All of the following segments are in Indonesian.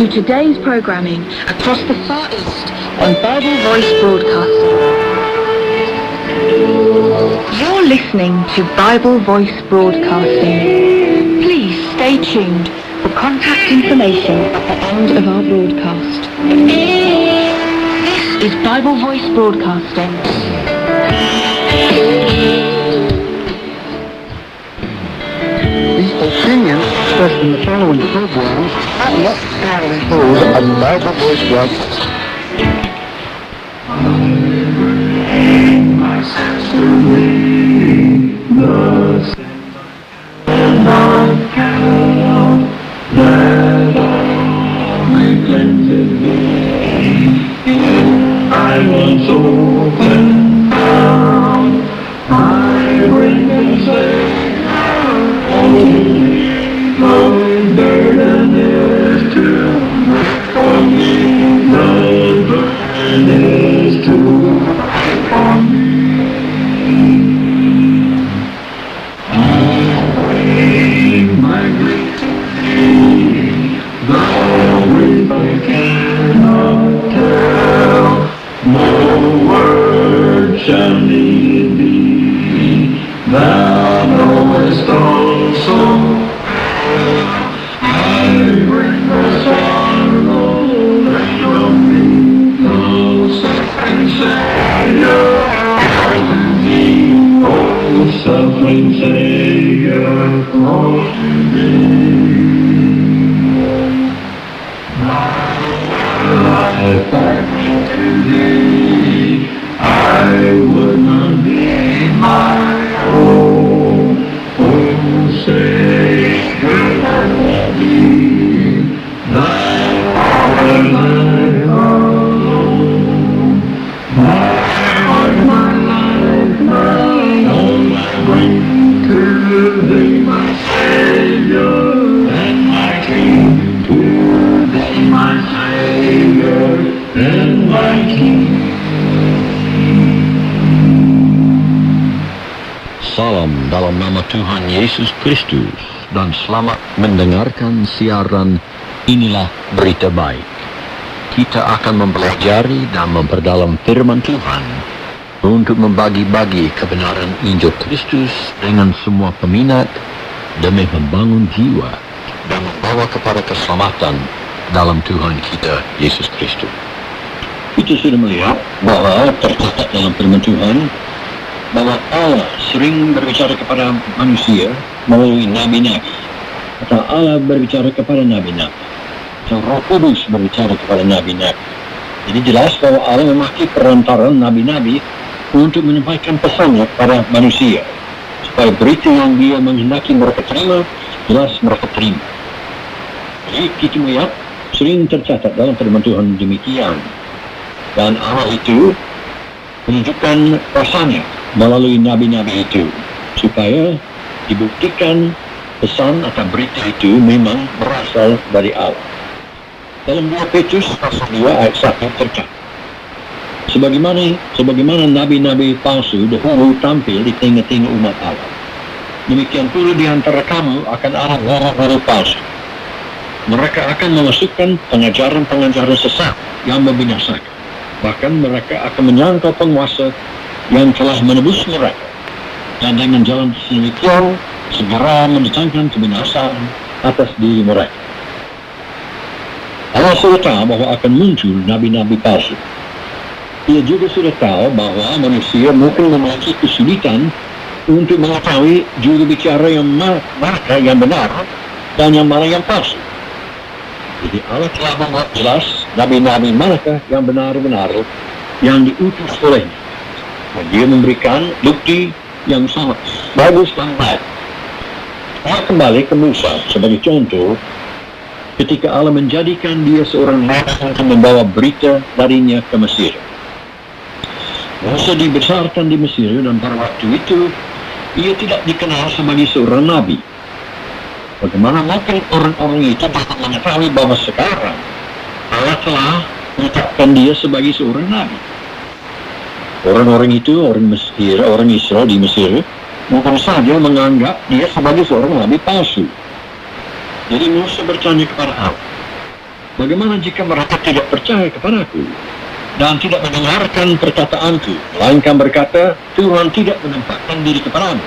to today's programming across the Far East on Bible Voice Broadcasting. You're listening to Bible Voice Broadcasting. Please stay tuned for contact information at the end of our broadcast. This is Bible Voice Broadcasting. The opinions expressed in the following program are not necessarily those of Bible Voice Broadcasting. I once open found, I bring and say, my burden is too for me, my burden is too for me. I bring my grief to thee, though grief I cannot tell, no word shall need thee, thou knowest also. I bring the sorrow, lay on me, no suffering Savior, to thee, oh suffering Savior, close to thee. I thank to thee, I would not be my own, oh Savior, I thee, thy power, thy alone, my heart, my life, my own, I bring to thee, my Savior, and my King, to thee, my Savior, and my King. Salam dalam nama Tuhan Yesus Kristus dan selamat mendengarkan siaran Inilah Berita Baik. Kita akan mempelajari dan memperdalam firman Tuhan untuk membagi-bagi kebenaran Injil Kristus dengan semua peminat demi membangun jiwa dan membawa kepada keselamatan dalam Tuhan kita Yesus Kristus. Kita sudah melihat bahwa tercatat dalam firman Tuhan bahwa Allah sering berbicara kepada manusia melalui nabi-nabi, atau Allah berbicara kepada nabi-nabi, atau Roh Kudus berbicara kepada nabi-nabi. Jadi jelas bahwa Allah memakai perantaraan nabi-nabi untuk menyampaikan pesannya kepada manusia, supaya berita yang dia menghendaki mereka terima, jelas mereka terima. Jadi kita melihat sering tercatat dalam firman Tuhan demikian, dan Allah itu menunjukkan rasanya melalui nabi-nabi itu, supaya dibuktikan pesan atau berita itu memang berasal dari Allah. Dalam 2 Petrus pasal 2 ayat 1 tercatat, sebagaimana nabi-nabi palsu dahulu tampil di tengah-tengah umat Allah, demikian pula di antara kamu akan ada guru-guru palsu. Mereka akan memasukkan pengajaran-pengajaran sesat yang membinasakan. Bahkan mereka akan menyangkal penguasa yang telah menebus mereka, dan dengan jalan sedemikian segera mendatangkan kebinasaan atas diri mereka. Allah sudah tahu bahwa akan muncul nabi-nabi palsu. Ia juga sudah tahu bahwa manusia mungkin memiliki kesulitan untuk mengetahui juru bicara yang mana yang benar dan yang mana yang palsu. Jadi Allah telah membuat jelas nabi-nabi manakah yang benar-benar yang diutus olehnya. Dan dia memberikan bukti yang sangat bagus dan baik. Kita kembali ke Musa sebagai contoh, ketika Allah menjadikan dia seorang nabi untuk membawa berita darinya ke Mesir. Musa dibesarkan di Mesir, dan pada waktu itu ia tidak dikenal sebagai seorang nabi. Bagaimana mungkin orang-orang itu dapat mengetahui bahwa sekarang Allah telah menetapkan dia sebagai seorang nabi? Orang-orang itu, orang Mesir, orang Israel di Mesir, mungkin saja menganggap dia sebagai seorang nabi palsu. Jadi Musa bertanya kepada Allah, Bagaimana jika mereka tidak percaya kepadaku dan tidak mendengarkan perkataanku, melainkan berkata, Tuhan tidak menempatkan diri kepadamu.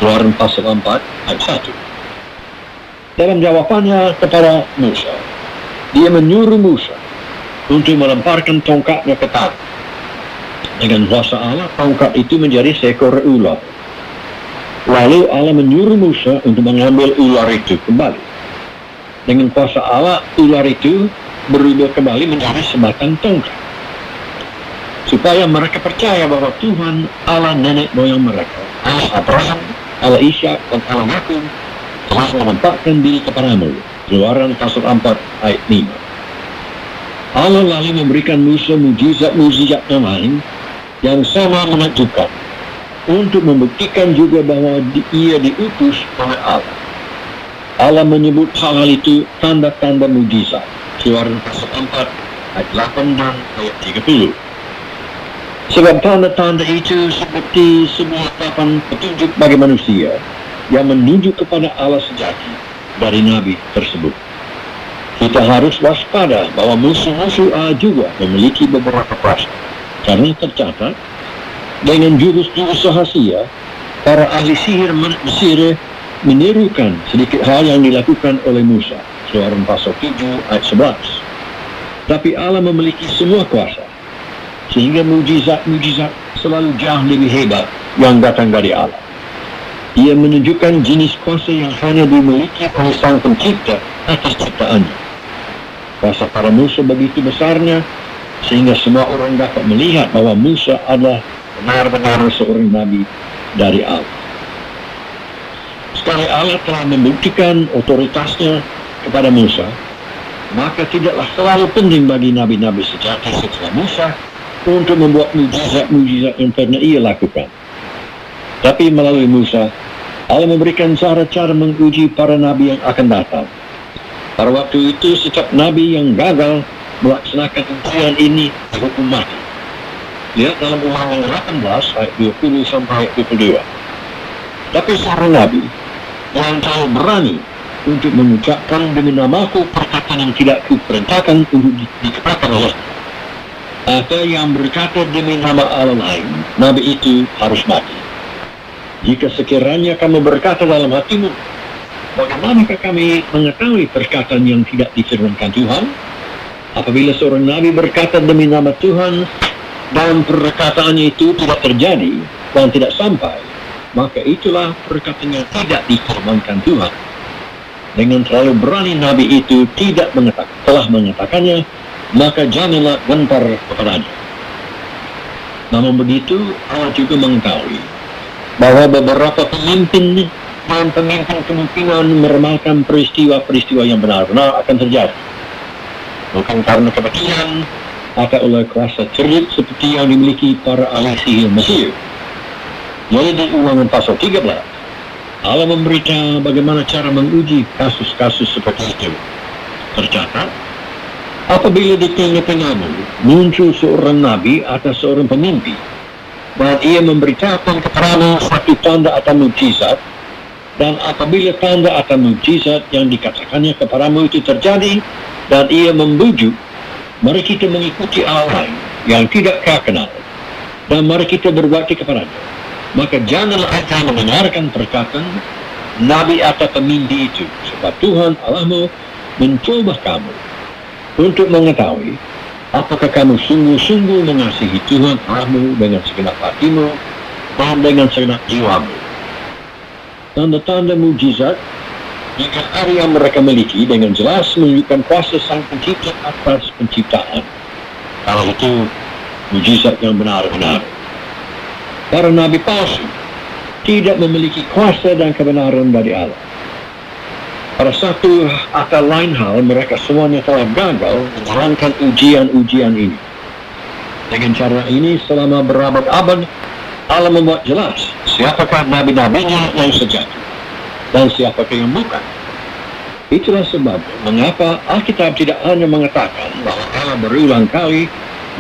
Keluaran pasal 4 ayat 1. Dalam jawabannya kepada Musa, dia menyuruh Musa untuk melemparkan tongkatnya ke tanah. Dengan kuasa Allah, tongkat itu menjadi seekor ular. Lalu Allah menyuruh Musa untuk mengambil ular itu kembali. Dengan kuasa Allah, ular itu berubah kembali menjadi sebatang tongkat. Supaya mereka percaya bahwa Tuhan Allah nenek moyang mereka, Allah Abraham, Allah Ishak, dan Allah Yakub telah menampakkan diri kepadamu. Keluaran pasal 4 ayat 5. Allah lalu memberikan Musa mujizat-mujizat yang lain yang sama menakjubkan untuk membuktikan juga bahwa ia diutus oleh Allah. Allah menyebut hal itu tanda-tanda mujizat. Keluaran pasal 4 ayat 8 dan ayat 30. Sebab tanda-tanda itu seperti sebuah papan petunjuk bagi manusia yang menunjuk kepada Allah sejati dari nabi tersebut. Kita harus waspada bahwa musuh-musuh Allah juga memiliki beberapa kuasa. Karena tercatat, dengan jurus-jurus rahasia, para ahli sihir Mesir menirukan sedikit hal yang dilakukan oleh Musa. Keluaran pasal 7 ayat 11. Tapi Allah memiliki semua kuasa, sehingga mujizat-mujizat selalu jauh lebih hebat yang datang dari Allah. Ia menunjukkan jenis kuasa yang hanya dimiliki oleh Sang Pencipta atas ciptaannya. Kuasa para Musa begitu besarnya, sehingga semua orang dapat melihat bahwa Musa adalah benar-benar seorang nabi dari Allah. Sekali Allah telah membuktikan otoritasnya kepada Musa, maka tidaklah selalu penting bagi nabi-nabi sejati setelah Musa untuk membuat mujizat-mujizat yang pernah ia lakukan. Tapi melalui Musa, Allah memberikan cara-cara menguji para nabi yang akan datang. Pada waktu itu, setiap nabi yang gagal melaksanakan ujian ini dihukum mati. Lihat dalam Ulangan 18 ayat 20 sampai ayat 22. Tapi seorang nabi yang tahu berani untuk mengucapkan demi namaku perkataan yang tidak kuperintahkan untuk dikatakan oleh, atau yang berkata demi nama Allah lain, nabi itu harus mati. Jika sekiranya kamu berkata dalam hatimu, bagaimanakah kami mengetahui perkataan yang tidak difirmankan Tuhan? Apabila seorang nabi berkata demi nama Tuhan dan perkataannya itu tidak terjadi dan tidak sampai, maka itulah perkataan yang tidak difirmankan Tuhan. Dengan terlalu berani nabi itu telah mengatakannya, maka janganlah gentar kepadanya. Namun begitu, Allah juga mengetahui bahwa beberapa pemimpin dan pemimpin kemungkinan meramalkan peristiwa-peristiwa yang benar-benar akan terjadi. Bukan karena kebetulan atau oleh kuasa cerdik seperti yang dimiliki para ahli sihir Mesir. Jadi di Ulangan pasal 13, Allah memberitahu bagaimana cara menguji kasus-kasus seperti itu. Tercatat, apabila di tengah-tengahmu muncul seorang nabi atau seorang pemimpin, dan ia memberitahukan kepadamu satu tanda atau mujizat, dan apabila tanda atau mujizat yang dikatakannya kepadamu itu terjadi, dan ia membujuk, mari kita mengikuti Allah lain yang tidak kau kenal, dan mari kita berbakti kepadanya. Maka janganlah engkau mendengarkan perkataan nabi atau pemimpin itu, sebab Tuhan Allahmu mencoba kamu untuk mengetahui apakah kamu sungguh-sungguh mengasihi Tuhan Allahmu dengan segenap hatimu dan dengan segenap jiwamu. Tanda-tanda mujizat jika hari yang mereka miliki dengan jelas menunjukkan kuasa Sang Pencipta atas penciptaan. Kalau itu mujizat yang benar-benar. Para nabi palsu tidak memiliki kuasa dan kebenaran dari Allah. Pada satu atau lain hal, mereka semuanya telah gagal menjalankan ujian-ujian ini. Dengan cara ini, selama berabad-abad, Allah membuat jelas siapakah nabi-nabinya yang sejati dan siapakah yang bukan. Itulah sebab mengapa Alkitab tidak hanya mengatakan bahwa Allah berulang kali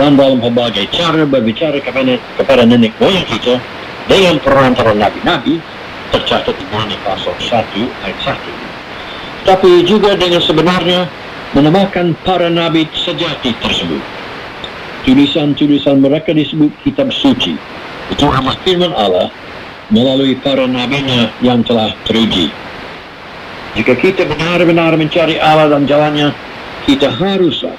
dan dalam berbagai cara berbicara kepada nenek moyang kita dengan perantara nabi-nabi, tercatat di Ibrani pasal 1 ayat 1. Tapi juga dengan sebenarnya menamakan para nabi sejati tersebut. Tulisan-tulisan mereka disebut kitab suci. Itu adalah firman Allah melalui para nabinya yang telah teruji. Jika kita benar-benar mencari Allah dan jalannya, kita haruslah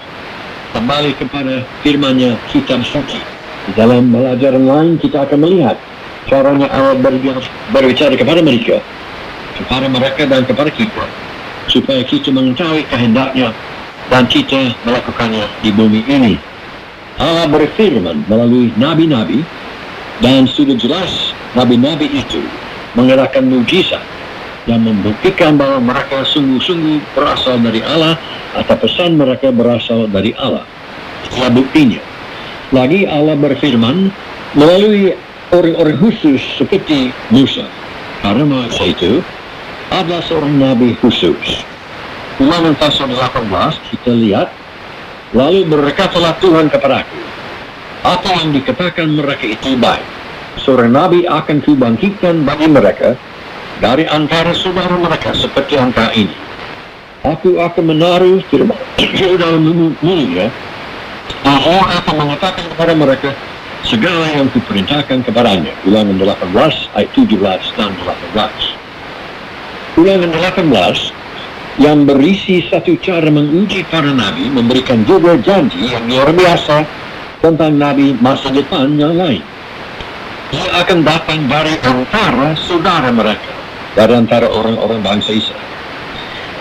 kembali kepada firman-Nya, kitab suci. Di dalam pelajaran lain kita akan melihat caranya Allah berbicara kepada mereka dan kepada kita, supaya kita mengetahui kehendak-Nya dan kita melakukannya di bumi ini. Allah berfirman melalui nabi-nabi, dan sudah jelas nabi-nabi itu mengadakan mujizat yang membuktikan bahwa mereka sungguh-sungguh berasal dari Allah, atau pesan mereka berasal dari Allah. Itulah buktinya. Lagi Allah berfirman melalui orang-orang khusus seperti Musa. Karena Musa itu adalah seorang nabi khusus. Ulangan pasal 18 kita lihat, lalu berkatalah Tuhan kepadaku, apa yang dikatakan mereka itu baik. Seorang nabi akan kubangkitkan bagi mereka dari antara saudara mereka seperti angka ini. Aku akan menaruh firman dalam mulutnya. Aku akan mengatakan kepada mereka segala yang kuperintahkan kepadanya. Ulangan 18 ayat 17 dan 18. Ulangan 18 yang berisi satu cara menguji para nabi, memberikan juga janji yang luar biasa tentang nabi masa depan yang lain. Ia akan datang dari antara saudara mereka, dari antara orang-orang bangsa Israel.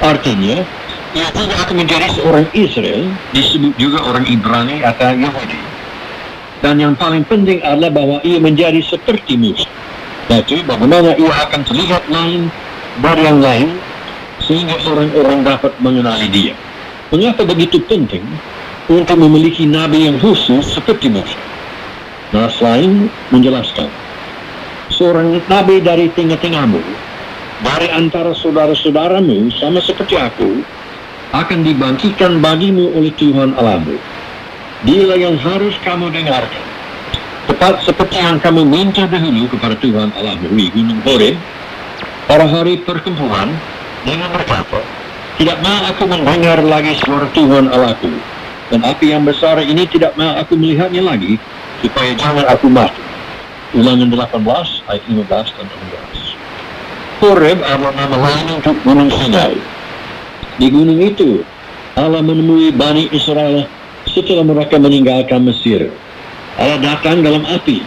Artinya, ia tidak akan menjadi seorang Israel, disebut juga orang Ibrani atau Yahudi. Dan yang paling penting adalah bahwa ia menjadi seperti Musa. Yaitu bagaimana ia akan terlihat lain dari yang lain, sehingga orang-orang dapat mengenali dia. Mengapa begitu penting untuk memiliki nabi yang khusus seperti Musa? Nas lain menjelaskan, seorang nabi dari tengah-tengahmu, dari antara saudara-saudaramu, sama seperti aku, akan dibangkitkan bagimu oleh Tuhan Allahmu. Dialah yang harus kamu dengarkan. Tepat seperti yang kamu minta dahulu kepada Tuhan Allahmu di Gunung Horeb, pada hari perkumpulan, dengan berkata, tidak mau aku mendengar lagi suara Tuhan Allahku, dan api yang besar ini tidak mau aku melihatnya lagi, supaya jangan aku mati. Ulangan 18 ayat 15 dan 16. Horeb adalah nama lain untuk Gunung Sinai. Di gunung itu, Allah menemui Bani Israel setelah mereka meninggalkan Mesir. Allah datang dalam api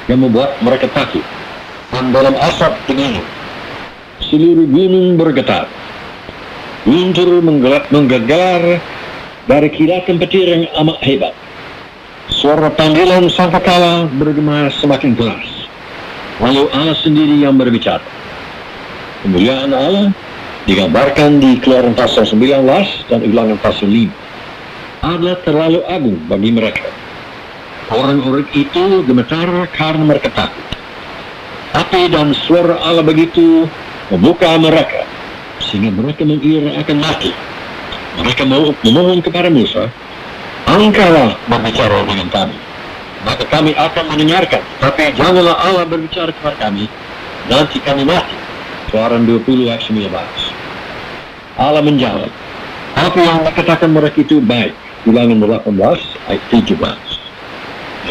yang membuat mereka takut, dan dalam asap dingin. Seluruh gunung bergetar. Guntur menggegar dari kilatan petir yang amat hebat. Suara panggilan sangkakala bergema semakin keras. Lalu Allah sendiri yang berbicara. Kemuliaan Allah digambarkan di Keluaran pasal 19 dan Ulangan pasal 5 adalah terlalu agung bagi mereka. Orang-orang itu gemetar karena mereka takut. Api dan suara Allah begitu membuka mereka, sehingga mereka mengira akan mati. Mereka memohon kepada Musa, engkaulah berbicara dengan kami, maka kami akan mendengarkan. Tapi janganlah Allah berbicara kepada kami, nanti kami mati. Keluaran 20 ayat 19. Allah menjawab, apa yang dikatakan mereka itu baik. Ulangan 18 ayat 17.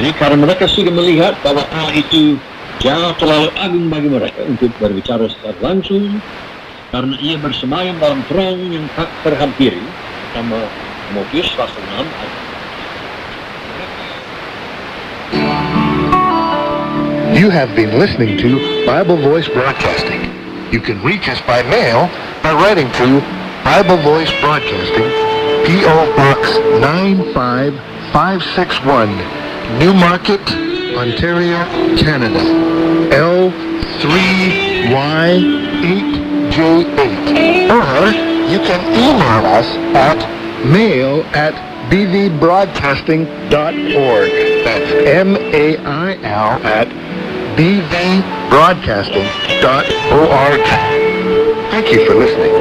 Jadi karena mereka sudah melihat bahwa Allah itu jauh terlalu agung bagi mereka untuk berbicara secara langsung, karena ia bersemayam dalam terang yang tak terhampiri, sama Timotius pasal 6 ayat. You have been listening to Bible Voice Broadcasting. You can reach us by mail by writing to Bible Voice Broadcasting, P.O. Box 95561, Newmarket, Ontario, Canada, L3Y8J8. Or you can email us at mail@bvbroadcasting.org. That's mail@bvbroadcasting.org. Thank you for listening.